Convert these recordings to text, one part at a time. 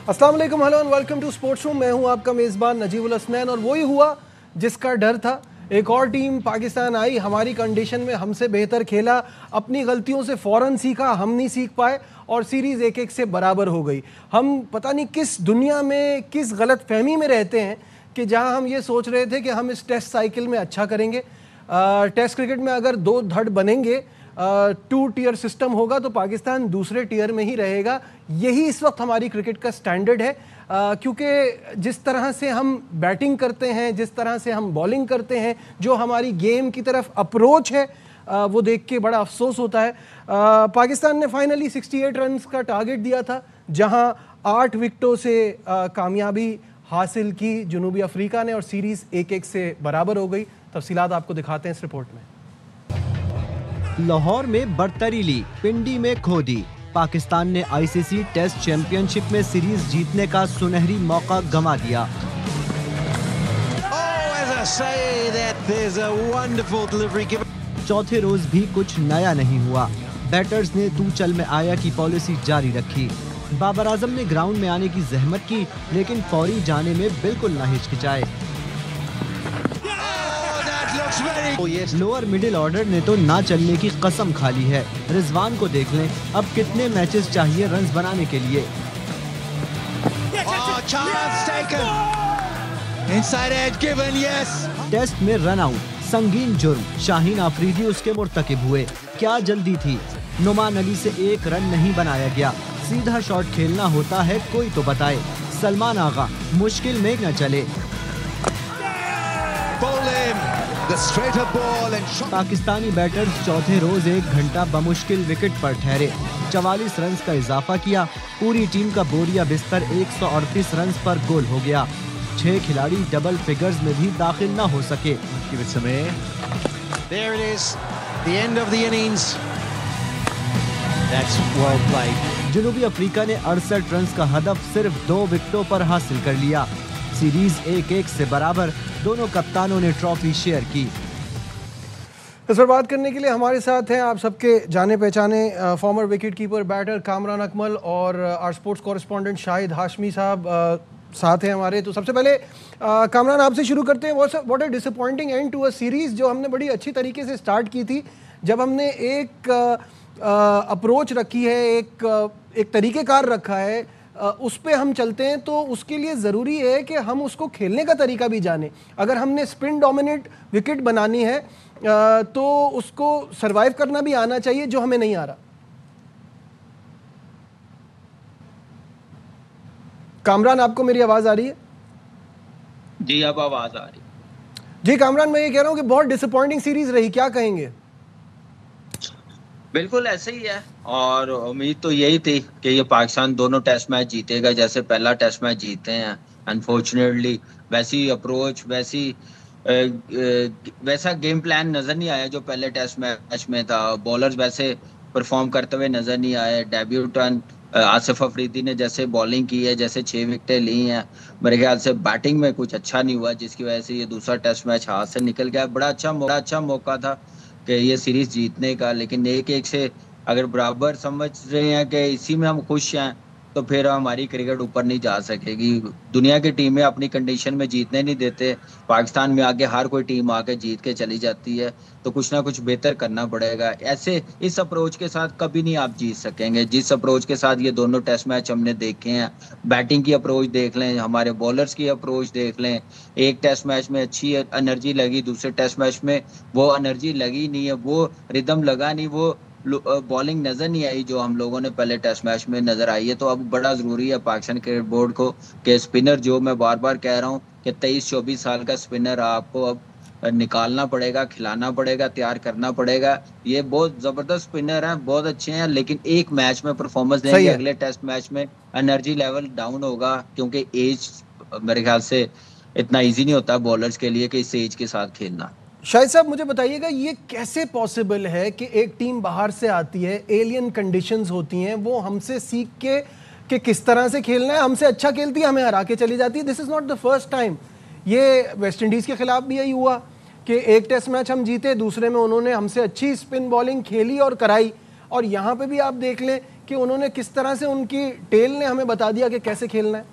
अस्सलाम वालेकुम, hello and welcome to sports room. मैं हूं आपका मेज़बान नजीबुल हसनैन और वही हुआ जिसका डर था। एक और टीम पाकिस्तान आई, हमारी कंडीशन में हमसे बेहतर खेला, अपनी गलतियों से फ़ौरन सीखा, हम नहीं सीख पाए और सीरीज़ 1-1 से बराबर हो गई। हम पता नहीं किस दुनिया में, किस गलत फहमी में रहते हैं कि जहां हम ये सोच रहे थे कि हम इस टेस्ट साइकिल में अच्छा करेंगे। टेस्ट क्रिकेट में अगर दो धड़ बनेंगे, 2 टियर सिस्टम होगा तो पाकिस्तान दूसरे टियर में ही रहेगा। यही इस वक्त हमारी क्रिकेट का स्टैंडर्ड है, क्योंकि जिस तरह से हम बैटिंग करते हैं, जिस तरह से हम बॉलिंग करते हैं, जो हमारी गेम की तरफ अप्रोच है, वो देख के बड़ा अफसोस होता है। पाकिस्तान ने फाइनली 68 रन्स का टारगेट दिया था, जहां 8 विकेटों से कामयाबी हासिल की जनूबी अफ्रीका ने और सीरीज़ 1-1 से बराबर हो गई। तफसीलात आपको दिखाते हैं इस रिपोर्ट में। लाहौर में बर्तरी ली, पिंडी में खो दी। पाकिस्तान ने आईसीसी टेस्ट चैंपियनशिप में सीरीज जीतने का सुनहरी मौका गंवा दिया। चौथे रोज भी कुछ नया नहीं हुआ। बैटर्स ने तू चल में आया की पॉलिसी जारी रखी। बाबर आजम ने ग्राउंड में आने की जहमत की, लेकिन फौरी जाने में बिल्कुल न हिचकिचाए। लोअर मिडिल ऑर्डर ने तो ना चलने की कसम खा ली है। रिजवान को देख लें, अब कितने मैचेस चाहिए रन्स बनाने के लिए। टेस्ट में रन आउट, संगीन जुर्म, शाहीन आफरीदी उसके मुर्तकिब हुए। क्या जल्दी थी, नुमान अली से 1 रन नहीं बनाया गया। सीधा शॉट खेलना होता है, कोई तो बताए। सलमान आगा मुश्किल में न चले। पाकिस्तानी बैटर्स चौथे रोज 1 घंटा बमुश्किल विकेट पर ठहरे। 44 रन का इजाफा किया। पूरी टीम का बोरिया बिस्तर 138 रन पर गोल हो गया। 6 खिलाड़ी डबल फिगर्स में भी दाखिल न हो सके। जनूबी अफ्रीका ने 68 रन का हदफ सिर्फ 2 विकेटों पर हासिल कर लिया। सीरीज 1-1 से बराबर। दोनों कप्तानों ने ट्रॉफी शेयर की। इस पर बात करने के लिए हमारे साथ हैं आप सबके जाने पहचाने former wicket keeper batter Kamran Akmal और our sports correspondent Shahid Hashmi साहब साथ हैं हमारे। तो सबसे पहले कामरान आपसे शुरू करते हैं। What a disappointing end to a series जो हमने बड़ी अच्छी तरीके से स्टार्ट की थी। जब हमने एक अप्रोच रखी है, एक तरीक़ेकार रखा है, उस पे हम चलते हैं, तो उसके लिए ज़रूरी है कि हम उसको खेलने का तरीका भी जानें। अगर हमने स्पिन डोमिनेट विकेट बनानी है तो उसको सरवाइव करना भी आना चाहिए, जो हमें नहीं आ रहा। कामरान, आपको मेरी आवाज़ आ रही है? जी, अब आवाज़ आ रही है। जी कामरान, मैं ये कह रहा हूँ कि बहुत डिसअपॉइंटिंग सीरीज़ रही, क्या कहेंगे? बिल्कुल ऐसे ही है और उम्मीद तो यही थी कि ये पाकिस्तान दोनों टेस्ट मैच जीतेगा, जैसे पहला टेस्ट मैच जीते हैं। अनफॉर्चुनेटली वैसी अप्रोच, वैसा गेम प्लान नजर नहीं आया जो पहले टेस्ट मैच में था। बॉलर्स वैसे परफॉर्म करते हुए नजर नहीं आए। डेब्यूटेंट आसिफ अफरीदी ने जैसे बॉलिंग की है, जैसे 6 विकेटें ली हैं, मेरे ख्याल से बैटिंग में कुछ अच्छा नहीं हुआ, जिसकी वजह से ये दूसरा टेस्ट मैच हाथ से निकल गया। बड़ा अच्छा मौका था कि ये सीरीज जीतने का, लेकिन 1-1 से अगर बराबर समझ रहे हैं कि इसी में हम खुश हैं, तो फिर हमारी क्रिकेट ऊपर नहीं जा सकेगी। दुनिया की टीमें अपनी कंडीशन में जीतने नहीं देते। पाकिस्तान में आगे हर कोई टीम आके जीत के चली जाती है, तो कुछ ना कुछ बेहतर करना पड़ेगा। ऐसे इस अप्रोच के साथ कभी नहीं आप जीत सकेंगे, जिस अप्रोच के साथ ये दोनों टेस्ट मैच हमने देखे हैं। बैटिंग की अप्रोच देख लें, हमारे बॉलर्स की अप्रोच देख लें। एक टेस्ट मैच में अच्छी एनर्जी लगी, दूसरे टेस्ट मैच में वो एनर्जी लगी नहीं है, वो रिदम लगा नहीं, वो बॉलिंग नजर नहीं आई जो हम लोगों ने पहले टेस्ट मैच में नजर आई है। तो अब बड़ा जरूरी है पाकिस्तान क्रिकेट बोर्ड को कि स्पिनर, जो मैं बार बार कह रहा हूँ कि 23-24 साल का स्पिनर आपको अब निकालना पड़ेगा, खिलाना पड़ेगा, तैयार करना पड़ेगा। ये बहुत जबरदस्त स्पिनर हैं, बहुत अच्छे हैं, लेकिन एक मैच में परफॉर्मेंस देंगे, अगले टेस्ट मैच में एनर्जी लेवल डाउन होगा, क्योंकि एज मेरे ख्याल से इतना इजी नहीं होता बॉलर्स के लिए कि इस एज के साथ खेलना। शाहिद साहब, मुझे बताइएगा ये कैसे पॉसिबल है कि एक टीम बाहर से आती है, एलियन कंडीशंस होती हैं, वो हमसे सीख के कि किस तरह से खेलना है, हमसे अच्छा खेलती है, हमें हरा के चली जाती है। This is not the first time. ये वेस्ट इंडीज़ के खिलाफ भी यही हुआ कि एक टेस्ट मैच हम जीते, दूसरे में उन्होंने हमसे अच्छी स्पिन बॉलिंग खेली और कराई। और यहाँ पे भी आप देख लें कि उन्होंने किस तरह से, उनकी टेल ने हमें बता दिया कि कैसे खेलना है?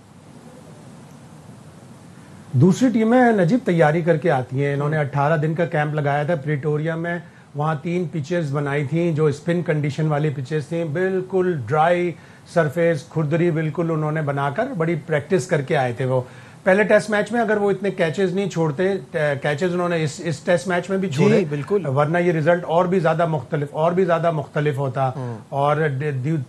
दूसरी टीमें नजीब तैयारी करके आती हैं। इन्होंने 18 दिन का कैंप लगाया था प्रिटोरिया में। वहाँ 3 पिचेस बनाई थी जो स्पिन कंडीशन वाली पिचेस थी, बिल्कुल ड्राई सरफेस, खुरदरी बिल्कुल उन्होंने बनाकर बड़ी प्रैक्टिस करके आए थे। वो पहले टेस्ट मैच में अगर वो इतने कैचेस नहीं छोड़ते, कैचेस उन्होंने इस टेस्ट मैच में भी छोड़े, बिल्कुल, वरना ये रिजल्ट और भी ज्यादा मुख्तलिफ होता। और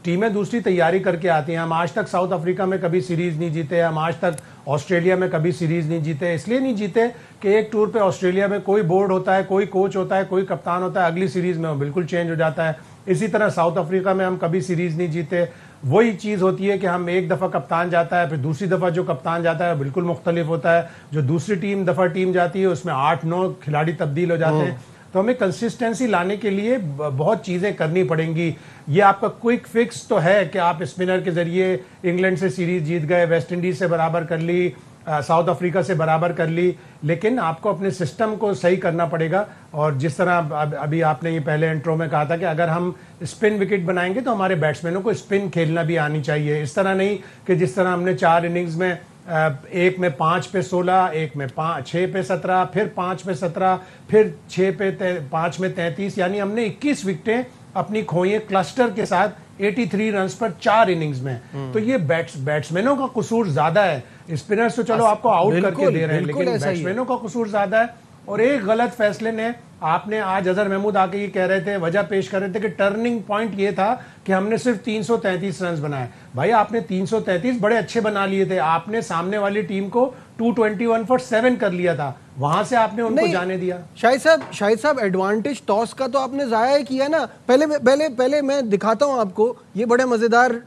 टीमें दूसरी तैयारी करके आती हैं। हम आज तक साउथ अफ्रीका में कभी सीरीज नहीं जीते, हम आज तक ऑस्ट्रेलिया में कभी सीरीज नहीं जीते। इसलिए नहीं जीते कि एक टूर पे ऑस्ट्रेलिया में कोई बोर्ड होता है, कोई कोच होता है, कोई कप्तान होता है, अगली सीरीज में वो बिल्कुल चेंज हो जाता है। इसी तरह साउथ अफ्रीका में हम कभी सीरीज नहीं जीते। वही चीज़ होती है कि हम एक दफ़ा कप्तान जाता है, फिर दूसरी दफ़ा जो कप्तान जाता है बिल्कुल मुख्तलिफ होता है। जो दूसरी टीम जाती है उसमें 8-9 खिलाड़ी तब्दील हो जाते हैं। तो हमें कंसिस्टेंसी लाने के लिए बहुत चीज़ें करनी पड़ेंगी। ये आपका क्विक फिक्स तो है कि आप स्पिनर के ज़रिए इंग्लैंड से सीरीज जीत गए, वेस्ट इंडीज़ से बराबर कर ली, साउथ अफ्रीका से बराबर कर ली, लेकिन आपको अपने सिस्टम को सही करना पड़ेगा। और जिस तरह अभी आपने ये पहले इंट्रो में कहा था कि अगर हम स्पिन विकेट बनाएंगे तो हमारे बैट्समैनों को स्पिन खेलना भी आनी चाहिए। इस तरह नहीं कि जिस तरह हमने 4 इनिंग्स में एक में 5 पे 16, एक में 6 पे 17, फिर 5 पे 17, फिर 5 में 33, यानी हमने 21 विकेटें अपनी खोई क्लस्टर के साथ 83 रन पर 4 इनिंग्स में। तो ये बैट्समैनों का कसूर ज्यादा है। स्पिनर्स तो चलो आपको आउट करके दे रहे हैं, लेकिन बैट्समैनों का कसूर ज्यादा है। और एक गलत फैसले ने, आपने आज अजहर महमूद आके ये कह रहे थे, वजह पेश कर रहे थे कि टर्निंग पॉइंट ये था कि हमने सिर्फ 333 रन बनाए। भाई आपने 333 बड़े अच्छे बना लिए थे, आपने सामने वाली टीम को 221 फॉर 7 कर लिया था, वहां से आपने उनको जाने दिया। शाहिद साहब एडवांटेज टॉस का तो आपने जाया ही किया ना। पहले मैं दिखाता हूं आपको, ये बड़े मजेदार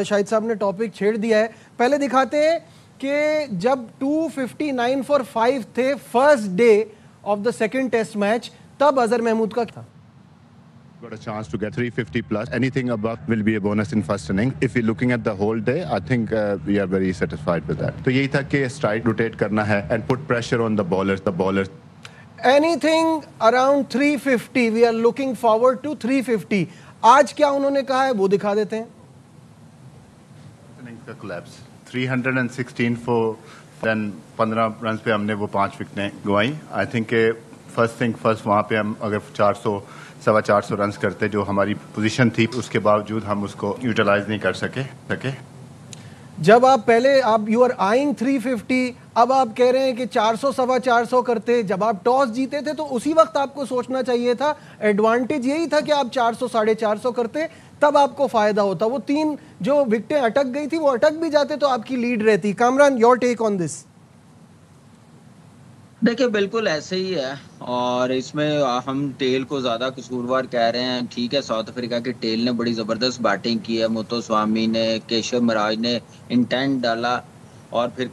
शाहिद साहब ने टॉपिक छेड़ दिया है। पहले दिखाते हैं कि जब 259 फॉर 5 थे first day of the second test match, तब अजहर महमूद का था। Got a chance to get 350 plus. Anything above will be a bonus in first inning. If you're looking at the whole day, I think we are very satisfied with that. तो यही था कि strike rotate करना है and put pressure on the bowlers. Anything around 350, we are looking forward to 350. आज क्या उन्होंने कहा है वो दिखा देते हैं। Innings का collapse 316 for देन 15 रन पे हमने वो 5 विकेटें गंवाई। I think first thing first, वहाँ पे हम अगर 400-450 रन करते जो हमारी पोजीशन थी, उसके बावजूद हम उसको यूटिलाइज नहीं कर सके। जब आप पहले यू आर आइंग 350, अब आप कह रहे हैं कि 400-450 करते। जब आप टॉस जीते थे तो उसी वक्त आपको सोचना चाहिए था, एडवांटेज यही था कि आप 400-450 करते, तब आपको फायदा होता। वो 3 जो विकेटें अटक गई थी वो अटक भी जाते तो आपकी लीड रहती। Kamran, your take on this. देखिए बिल्कुल ऐसे ही है, और इसमें हम टेल को ज्यादा कसूरवार कह रहे हैं। ठीक है, साउथ अफ्रीका की टेल ने बड़ी जबरदस्त बैटिंग की है, मुतुस्वामी ने, केशव महाराज ने इंटेंट डाला, और फिर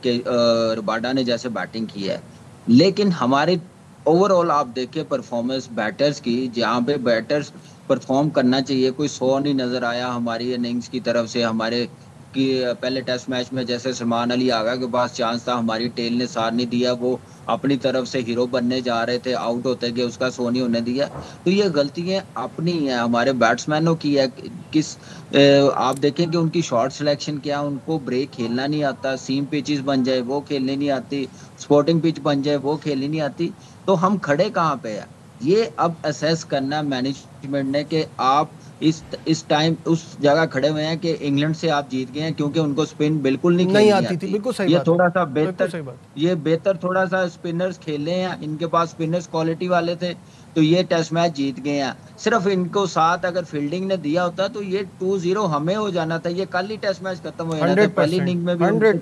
रबाडा ने जैसे बैटिंग की है। लेकिन हमारे ओवरऑल आप देखिए परफॉर्मेंस बैटर्स की, जहाँ पे बैटर्स परफॉर्म करना चाहिए, कोई 100 नहीं नजर आया हमारी इनिंग्स की तरफ से। हमारे कि पहले टेस्ट मैच में जैसे सलमान अली आगा के पास चांस था, हमारी टेल ने साथ नहीं दिया, वो अपनी तरफ से हीरो बनने जा रहे थे, आउट होते गए, उसका 100 नहीं होने दिया। तो ये गलतियां अपनी है, हमारे बैट्समैनों की है। आप देखें कि उनकी शॉट सिलेक्शन क्या, उनको ब्रेक खेलना नहीं आता, सीम पिचेस बन जाए वो खेलने नहीं आती, स्पोर्टिंग पिच बन जाए वो खेलनी नहीं आती। तो हम खड़े कहाँ पे है, ये अब असेस करना मैनेजमेंट ने कि आप इस टाइम उस जगह खड़े हुए हैं कि इंग्लैंड से आप जीत गए हैं, क्योंकि उनको स्पिन बिल्कुल नहीं आती थी। बिल्कुल सही ये बात थोड़ा सा बेहतर थोड़ा सा स्पिनर्स खेले हैं, इनके पास स्पिनर्स क्वालिटी वाले थे, तो ये टेस्ट मैच जीत गए हैं। सिर्फ इनको साथ अगर फील्डिंग ने दिया होता तो ये 2-0 हमें हो जाना था, ये कल ही टेस्ट मैच खत्म हो जाना था। पहली इनिंग में भी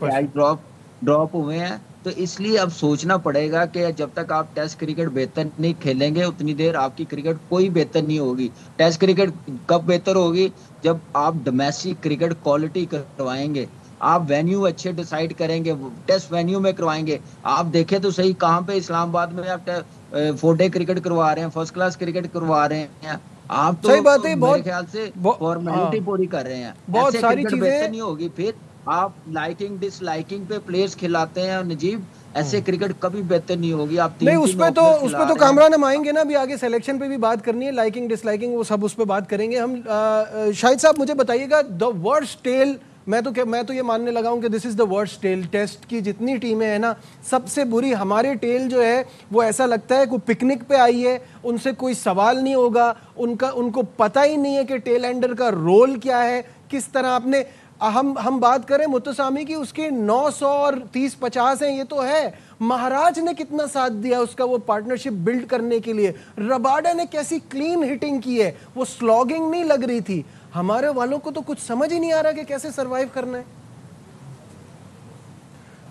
ड्रॉप हुए हैं। तो इसलिए अब सोचना पड़ेगा कि जब तक आप टेस्ट क्रिकेट बेहतर नहीं खेलेंगे, उतनी देर आपकी क्रिकेट कोई बेहतर नहीं होगी। टेस्ट क्रिकेट कब बेहतर होगी, जब आप डोमेस्टिक क्रिकेट क्वालिटी करवाएंगे, आप वेन्यू अच्छे डिसाइड करेंगे, टेस्ट वेन्यू में करवाएंगे। आप देखें तो सही, कहाँ पे इस्लामाबाद में आप 4-डे क्रिकेट करवा रहे हैं, फर्स्ट क्लास क्रिकेट करवा रहे हैं। आप तो सही बात है, मेरे ख्याल से फॉर्मेलिटी पूरी कर रहे हैं, बहुत सारी चीजें बेहतर नहीं होगी। फिर आप लाइकिंग डिसलाइकिंग पे प्लेयर्स खिलाते हैं। नजीब ऐसे क्रिकेट कभी बेहतर नहीं होगी। आप नहीं, उस पे तो कामरान हम आएंगे ना, अभी आगे सिलेक्शन पे भी बात करनी है, लाइकिंग डिसलाइकिंग वो सब उस पे बात करेंगे हम। शाहिद साहब मुझे बताइएगा, द वर्स्ट टेल, मैं तो ये मानने लगा हूं कि this is the worst tale. Test की जितनी टीमें हैं ना, सबसे बुरी हमारी टेल जो है वो ऐसा लगता है कोई पिकनिक पे आई है, उनसे कोई सवाल नहीं होगा, उनको पता ही नहीं है कि टेल एंडर का रोल क्या है, किस तरह आपने हम बात करें मुत्तसामी की, उसके 900 और 30-50 हैं, ये तो है। महाराज ने कितना साथ दिया उसका वो पार्टनरशिप बिल्ड करने के लिए। रबाडा ने कैसी क्लीन हिटिंग की है, वो स्लॉगिंग नहीं लग रही थी। हमारे वालों को तो कुछ समझ ही नहीं आ रहा कि कैसे सरवाइव करना है।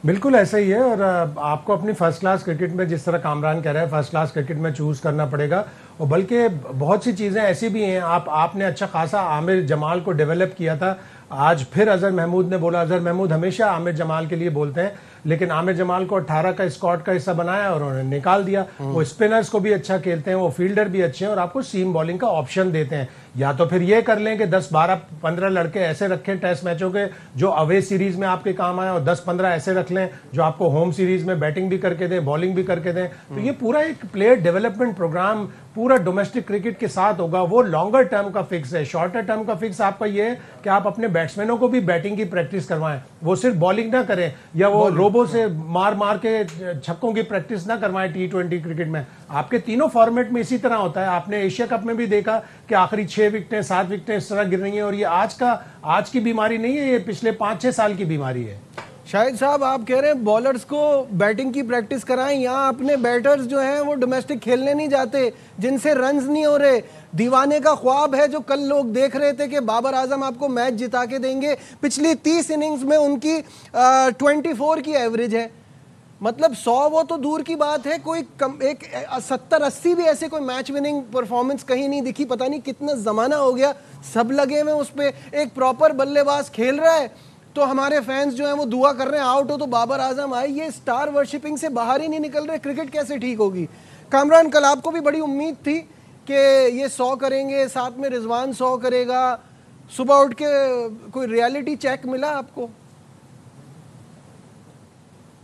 बिल्कुल ऐसा ही है। और आपको अपनी फर्स्ट क्लास क्रिकेट में, जिस तरह कामरान कह रहा है, फर्स्ट क्लास क्रिकेट में चूज करना पड़ेगा। और बल्कि बहुत सी चीज़ें ऐसी भी हैं, आपने अच्छा खासा आमिर जमाल को डेवलप किया था, आज फिर अजहर महमूद ने बोला। अजहर महमूद हमेशा आमिर जमाल के लिए बोलते हैं, लेकिन आमिर जमाल को 18 का स्क्वाड का हिस्सा बनाया और उन्होंने निकाल दिया। वो स्पिनर्स को भी अच्छा खेलते हैं, वो फील्डर भी अच्छे हैं और आपको सीम बॉलिंग का ऑप्शन देते हैं। या तो फिर ये कर लें कि 10, 12, 15 लड़के ऐसे रखें टेस्ट मैचों के जो अवे सीरीज में आपके काम आए, और 10-15 ऐसे रख लें जो आपको होम सीरीज में बैटिंग भी करके दें, बॉलिंग भी करके दें। तो ये पूरा एक प्लेयर डेवलपमेंट प्रोग्राम पूरा डोमेस्टिक क्रिकेट के साथ होगा। वो लॉन्गर टर्म का फिक्स है। शॉर्टर टर्म का फिक्स आपका ये है कि आप अपने बैट्समैनों को भी बैटिंग की प्रैक्टिस करवाएं, वो सिर्फ बॉलिंग ना करें या वो रोबो से मार के छक्कों की प्रैक्टिस ना करवाएं। T20 क्रिकेट में आपके तीनों फॉर्मेट में इसी तरह होता है। आपने एशिया कप में भी देखा कि आखिरी 6 विकेटें 7 विकेटें इस तरह गिर रही हैं। और ये आज की बीमारी नहीं है, ये पिछले 5-6 साल की बीमारी है। शाहिद साहब, आप कह रहे हैं बॉलर्स को बैटिंग की प्रैक्टिस कराएं, यहाँ अपने बैटर्स जो हैं वो डोमेस्टिक खेलने नहीं जाते, जिनसे रन्स नहीं हो रहे। दीवाने का ख्वाब है जो कल लोग देख रहे थे कि बाबर आजम आपको मैच जिता के देंगे। पिछली 30 इनिंग्स में उनकी 24 की एवरेज है। मतलब 100 वो तो दूर की बात है, कोई एक 70-80 भी ऐसे कोई मैच विनिंग परफॉर्मेंस कहीं नहीं दिखी। पता नहीं कितना जमाना हो गया, सब लगे हुए उस पर। एक प्रॉपर बल्लेबाज खेल रहा है तो हमारे फैंस जो हैं वो दुआ कर रहे हैं आउट हो तो बाबर आजम आए। ये स्टार वर्शिपिंग से बाहर ही नहीं निकल रहे। क्रिकेट कैसे ठीक होगी? कामरान, कल आपको भी बड़ी उम्मीद थी कि ये 100 करेंगे, साथ में रिजवान 100 करेगा। सुबह उठ के कोई रियलिटी चेक मिला आपको?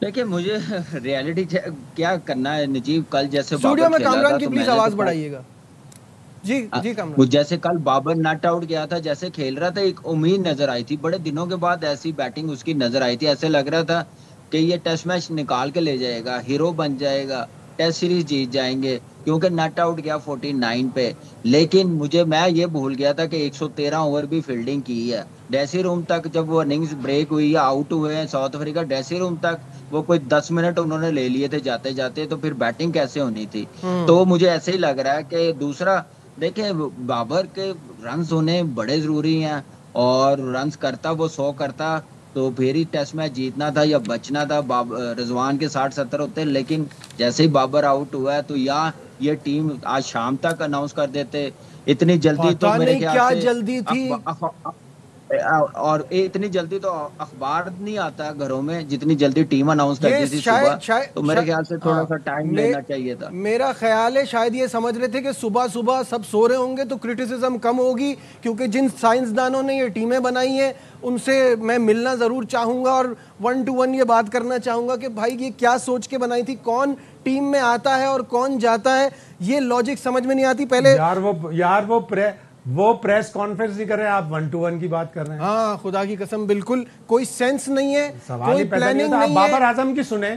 देखिए, मुझे रियलिटी चेक क्या करना है नजीब। कल जैसे स्टूडियो में कामरान की प्लीज आवाज बढ़ाइएगा। जी कामरान। जैसे कल बाबर नॉट आउट गया था, जैसे खेल रहा था, एक उम्मीद नजर आई थी। बड़े दिनों के बाद ऐसी बैटिंग उसकी नजर आई थी। ऐसे लग रहा था कि ये टेस्ट मैच निकाल के ले जाएगा, हीरो बन जाएगा, टेस्ट सीरीज जीत जाएंगे, क्योंकि नॉट आउट गया 49 पे। लेकिन मैं ये भूल गया था कि 113 ओवर भी फील्डिंग की है। ड्रेसिंग रूम तक जब वो इनिंग्स ब्रेक हुई या आउट हुए हैं साउथ अफ्रीका, ड्रेसिंग रूम तक वो कोई 10 मिनट उन्होंने ले लिए थे जाते जाते, तो फिर बैटिंग कैसे होनी थी। तो मुझे ऐसे ही लग रहा है कि दूसरा, देखिए, बाबर के रन्स होने बड़े जरूरी हैं, और रन्स करता वो 100 करता तो फिर ही टेस्ट मैच जीतना था या बचना था। रिजवान के 60-70 होते, लेकिन जैसे ही बाबर आउट हुआ है तो ये टीम आज शाम तक अनाउंस कर देते। इतनी जल्दी तो मेरे ख्याल से जल्दी थी, और इतनी जल्दी तो अखबार नहीं आता घरों में जितनी जल्दी टीम अनाउंस करती थी सुबह। तो मेरे ख्याल से थोड़ा सा टाइम लेना चाहिए था। मेरा ख्याल है शायद ये समझ रहे थे कि सुबह सुबह सब सो रहे होंगे तो क्रिटिसिज्म कम होगी, क्योंकि जिन साइंसदानों ने ये टीमें बनाई हैं उनसे मैं मिलना ज़रूर चाहूँगा और 1 to 1 ये बात करना चाहूँगा कि भाई ये क्या सोच के बनाई थी, कौन टीम में आता है और कौन जाता है, ये लॉजिक समझ में नहीं आती। पहले वो प्रेस कॉन्फ्रेंस नहीं कर रहे हैं, आप 1 to 1 की बात कर रहे हैं। हाँ, खुदा की कसम बिल्कुल कोई सेंस नहीं है, सवाल ही पैदा नहीं होता। आप बाबर आजम की सुने,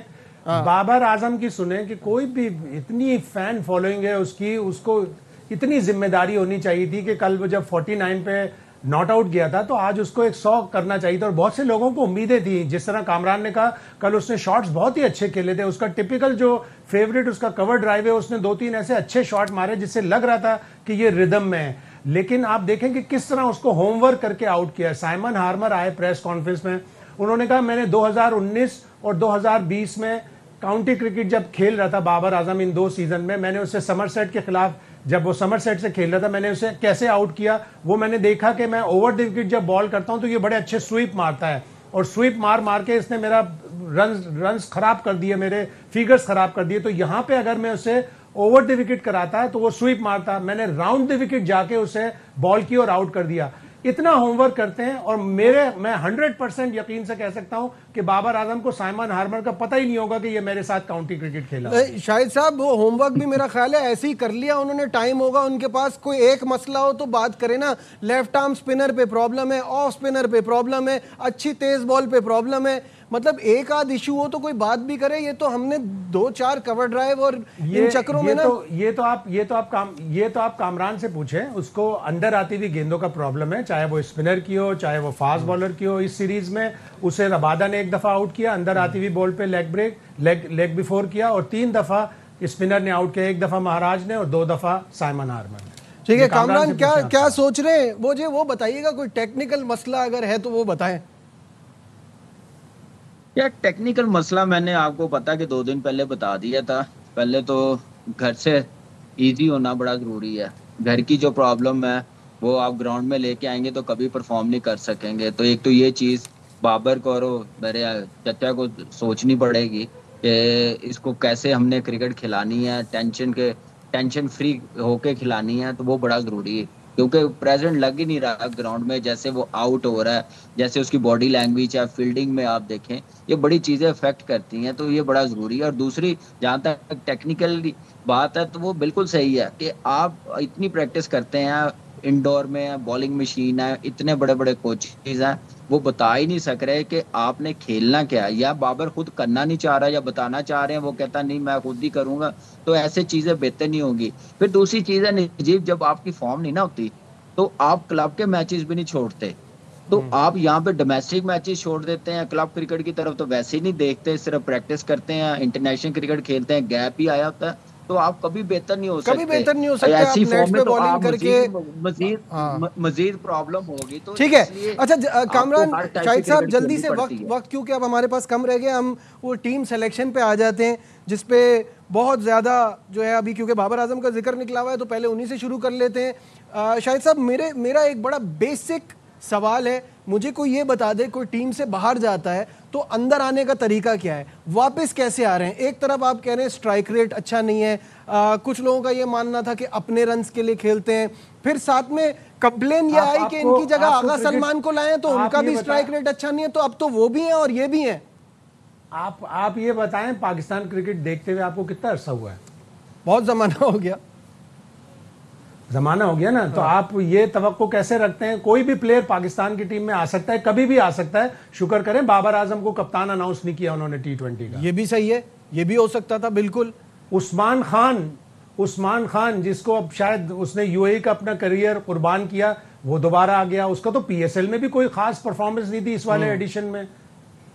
बाबर आजम की सुने कि कोई भी इतनी फैन फॉलोइंग है उसकी, उसको इतनी जिम्मेदारी होनी चाहिए थी कि कल वो जब 49 पे नॉट आउट गया था तो आज उसको 100 करना चाहिए था। और बहुत से लोगों को उम्मीदें थी, जिस तरह कामरान ने कहा कल उसने शॉट्स बहुत ही अच्छे खेले थे। उसका टिपिकल जो फेवरेट उसका कवर ड्राइव है, उसने 2-3 ऐसे अच्छे शॉट मारे जिससे लग रहा था कि ये रिदम में है। लेकिन आप देखें कि किस तरह उसको होमवर्क करके आउट किया। साइमन हार्मर आए प्रेस कॉन्फ्रेंस में, उन्होंने कहा मैंने 2019 और 2020 में काउंटी क्रिकेट जब खेल रहा था बाबर आजम, इन 2 सीजन में मैंने उसे समरसेट के खिलाफ, जब वो समरसेट से खेल रहा था, मैंने उसे कैसे आउट किया वो मैंने देखा कि मैं ओवर द विकेट जब बॉल करता हूं तो ये बड़े अच्छे स्वीप मारता है, और स्वीप मार के इसने मेरा रन्स खराब कर दिए, मेरे फिगर्स खराब कर दिए। तो यहां पे अगर मैं उसे ओवर द विकेट कराता तो वो स्वीप मारता, मैंने राउंड द विकेट जाके उसे बॉल की और आउट कर दिया। इतना होमवर्क करते हैं। और मैं 100% यकीन से कह सकता हूं कि बाबर आजम को साइमन हार्मर का पता ही नहीं होगा कि ये मेरे साथ काउंटी क्रिकेट खेला। शाहिद साहब वो होमवर्क भी मेरा ख्याल है ऐसे ही कर लिया उन्होंने, टाइम होगा उनके पास, कोई एक मसला हो तो बात करें ना। लेफ्ट आर्म स्पिनर पे प्रॉब्लम है, ऑफ स्पिनर पे प्रॉब्लम है, अच्छी तेज बॉल पे प्रॉब्लम है, मतलब एक आध इशू हो तो कोई बात भी करे। ये तो हमने 2-4 कवर ड्राइव और इन चक्रों में ना ये तो आप कामरान से पूछें, उसको अंदर आती हुई गेंदों का प्रॉब्लम है, चाहे वो स्पिनर की हो चाहे वो फास्ट बॉलर की हो। इस सीरीज में उसे रबादा ने 1 दफा आउट किया अंदर आती हुई बॉल पे, लेग बिफोर किया, और 3 दफा स्पिनर ने आउट किया, 1 दफा महाराज ने और 2 दफा साइमन हार्मर ने। ठीक है कामरान, क्या सोच रहे हैं वो बताइएगा, कोई टेक्निकल मसला अगर है तो वो बताएं। या टेक्निकल मसला मैंने आपको पता कि 2 दिन पहले बता दिया था। पहले तो घर से इजी होना बड़ा जरूरी है। घर की जो प्रॉब्लम है वो आप ग्राउंड में लेके आएंगे तो कभी परफॉर्म नहीं कर सकेंगे। तो एक तो ये चीज बाबर को और मेरे चचा को सोचनी पड़ेगी कि इसको कैसे हमने क्रिकेट खिलानी है, टेंशन फ्री होके खिलानी है। तो वो बड़ा जरूरी है क्योंकि प्रेजेंट लग ही नहीं रहा ग्राउंड में, जैसे वो आउट हो रहा है, जैसे उसकी बॉडी लैंग्वेज है, फील्डिंग में आप देखें, ये बड़ी चीजें अफेक्ट करती हैं। तो ये बड़ा जरूरी है। और दूसरी जहाँ तक टेक्निकल बात है तो वो बिल्कुल सही है कि आप इतनी प्रैक्टिस करते हैं, इंडोर में बॉलिंग मशीन है, इतने बड़े बड़े कोचेज हैं, वो बता ही नहीं सक रहे कि आपने खेलना क्या है। या बाबर खुद करना नहीं चाह रहा या बताना चाह रहे हैं, वो कहता नहीं मैं खुद ही करूंगा, तो ऐसे चीजें बेहतर नहीं होंगी। फिर दूसरी चीज है नजीब, जब आपकी फॉर्म नहीं ना होती तो आप क्लब के मैचेस भी नहीं छोड़ते, तो आप यहाँ पे डोमेस्टिक मैचेस छोड़ देते हैं, क्लब क्रिकेट की तरफ तो वैसे ही नहीं देखते, सिर्फ प्रैक्टिस करते हैं, इंटरनेशनल क्रिकेट खेलते हैं, गैप ही आया होता है, तो आप कभी बेहतर नहीं हो सकते। कभी बेहतर नहीं हो सकते ऐसी आप फॉर्म नेट्स में पे तो बॉलिंग आप करके मजीद प्रॉब्लम होगी। तो ठीक है। अच्छा कामरान, हर टाइप शाहिद की साहब क्रिकेट जल्दी खेलनी से पड़ती है। वक्त क्योंकि अब हमारे पास कम रह गया, हम वो टीम सिलेक्शन पे आ जाते हैं जिसपे बहुत ज़्यादा जो है अभी, क्योंकि बाबर आजम का जिक्र निकला हुआ है तो पहले उन्हीं से शुरू कर लेते हैं। शाहिद साहब मेरा एक बड़ा बेसिक सवाल है, मुझे कोई ये बता दे, कोई टीम से बाहर जाता है तो अंदर आने का तरीका क्या है, वापस कैसे आ रहे हैं? एक तरफ आप कह रहे हैं स्ट्राइक रेट अच्छा नहीं है, कुछ लोगों का ये मानना था कि अपने रन्स के लिए खेलते हैं, फिर साथ में कंप्लेन ये आई कि इनकी जगह आगा सलमान को लाएं तो उनका भी स्ट्राइक रेट अच्छा नहीं है, तो अब तो वो भी हैं और ये भी हैं। आप ये बताएं, पाकिस्तान क्रिकेट देखते हुए आपको कितना अरसा हुआ है? बहुत जमाना हो गया ना, तो आप ये तवक्को कैसे रखते हैं कोई भी प्लेयर पाकिस्तान की टीम में आ सकता है, कभी भी आ सकता है? शुक्र करें बाबर आजम को कप्तान अनाउंस नहीं किया उन्होंने T20 का। ये भी सही है, ये भी हो सकता था बिल्कुल। उस्मान खान जिसको अब शायद उसने यूएई का अपना करियर कुर्बान किया, वो दोबारा आ गया। उसका तो PSL में भी कोई खास परफॉर्मेंस नहीं थी इस वाले एडिशन में।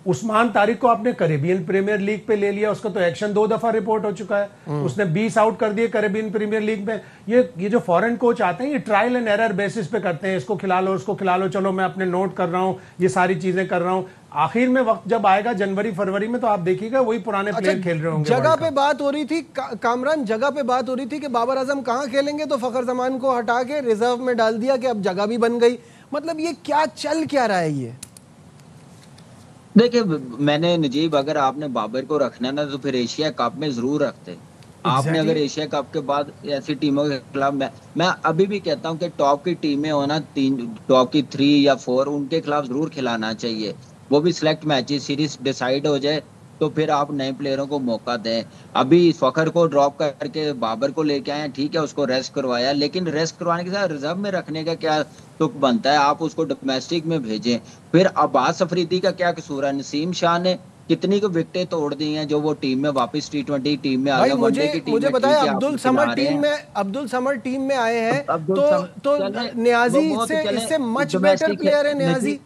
उस्मान तारिक को आपने कैरेबियन प्रीमियर लीग पे ले लिया, उसका तो एक्शन 2 दफा रिपोर्ट हो चुका है, उसने 20 आउट कर दिए कैरेबियन प्रीमियर लीग में। ये जो फॉरेन कोच आते हैं ये ट्रायल एंड एरर बेसिस पे करते हैं, इसको खिला लो उसको खिला लो, चलो मैं अपने नोट कर रहा हूँ, ये सारी चीजें कर रहा हूँ। आखिर में वक्त जब आएगा जनवरी फरवरी में तो आप देखिएगा वही पुराने प्लेयर खेल रहे होंगे। जगह पे बात हो रही थी कामरान, जगह पे बात हो रही थी कि बाबर आजम कहाँ खेलेंगे, तो फखर जमान को हटा के रिजर्व में डाल दिया कि अब जगह भी बन गई। मतलब ये क्या चल क्या रहा है? ये देखिए मैंने नजीब, अगर आपने बाबर को रखना ना तो फिर एशिया कप में जरूर रखते। आपने अगर एशिया कप के बाद ऐसी टीमों के खिलाफ, मैं अभी भी कहता हूं कि टॉप की टीमें होना, 3 टॉप की 3 या 4 उनके खिलाफ जरूर खिलाना चाहिए। वो भी सिलेक्ट मैचेस, सीरीज डिसाइड हो जाए तो फिर आप नए प्लेयरों को मौका दें। अभी फखर को ड्रॉप करके बाबर को लेके आए, ठीक है उसको रेस्ट करवाया, लेकिन रेस्ट करवाने के साथ रिजर्व में रखने का क्या तुक बनता है? आप उसको डोमेस्टिक में भेजें। फिर अब्बास अफरीदी का क्या कसूर है? नसीम शाह ने कितनी को विकेटें तोड़ दी हैं जो वो टीम में वापस T20 टीम में आ गया। मुझे बताया अब्दुल समर टीम में आए हैं तो नियाजी इससे मच बेटर प्लेयर है नियाजी।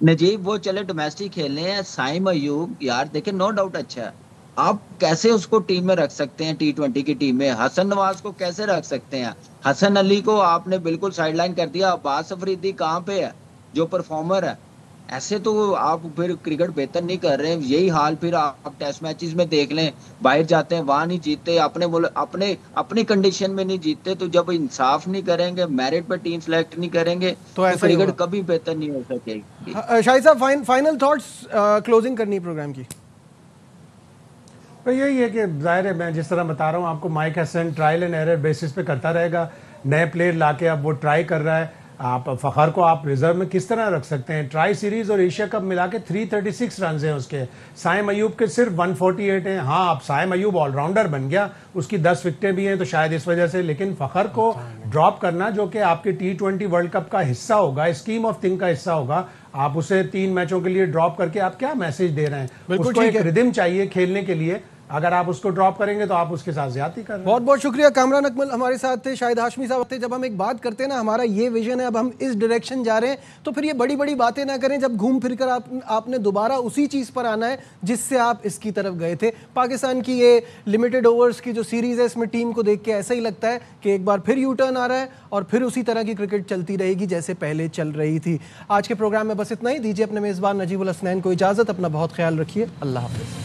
नजीब वो चले डोमेस्टिक खेलने हैं, साइम अयूब यार देखें नो डाउट अच्छा है, आप कैसे उसको टीम में रख सकते हैं T20 की टीम में? हसन नवाज को कैसे रख सकते हैं? हसन अली को आपने बिल्कुल साइडलाइन कर दिया। अब्बास अफरीदी कहाँ पे है जो परफॉर्मर है? ऐसे तो आप फिर क्रिकेट बेहतर नहीं कर रहे हैं। यही हाल फिर आप टेस्ट मैचेस में देख लें, बाहर जाते हैं वहां नहीं जीतते, अपनी कंडीशन में नहीं जीतते। तो जब इंसाफ नहीं करेंगे, मेरिट पे टीम सेलेक्ट नहीं करेंगे तो क्रिकेट कभी बेहतर नहीं हो सकेगी। शाहिद साहब फाइनल थॉट्स, क्लोजिंग करनी प्रोग्राम की। तो यही है कि जाहिर है मैं जिस तरह बता रहा हूँ आपको, Mike Hesson trial and error basis पे करता रहेगा, नए प्लेयर लाके अब वो ट्राई कर रहा है। आप फ़खर को आप रिजर्व में किस तरह रख सकते हैं? ट्राई सीरीज और एशिया कप मिला के 336 रन हैं उसके, साइम अयूब के सिर्फ 148 हैं। हाँ, अब साइम अयूब ऑलराउंडर बन गया, उसकी 10 विकेटें भी हैं, तो शायद इस वजह से, लेकिन फ़खर को ड्रॉप करना जो कि आपके T20 वर्ल्ड कप का हिस्सा होगा, स्कीम ऑफ थिंग का हिस्सा होगा, आप उसे 3 मैचों के लिए ड्रॉप करके आप क्या मैसेज दे रहे हैं? उसको एक रिदम चाहिए खेलने के लिए, अगर आप उसको ड्रॉप करेंगे तो आप उसके साथ ज्यादती कर रहे हैं। बहुत बहुत शुक्रिया। कामरान अकमल हमारे साथ थे, शाहिद हाशमी साहब थे। जब हम एक बात करते हैं ना, हमारा ये विजन है, अब हम इस डायरेक्शन जा रहे हैं, तो फिर ये बड़ी बड़ी बातें ना करें। जब घूम फिर कर आपने दोबारा उसी चीज़ पर आना है जिससे आप इसकी तरफ गए थे। पाकिस्तान की ये लिमिटेड ओवर्स की जो सीरीज़ है, इसमें टीम को देख के ऐसा ही लगता है कि एक बार फिर यू टर्न आ रहा है और फिर उसी तरह की क्रिकेट चलती रहेगी जैसे पहले चल रही थी। आज के प्रोग्राम में बस इतना ही। दीजिए अपने मेज़बान नजीबुल हसनैन को इजाज़त। अपना बहुत ख्याल रखिए। अल्लाह हाफ़िज़।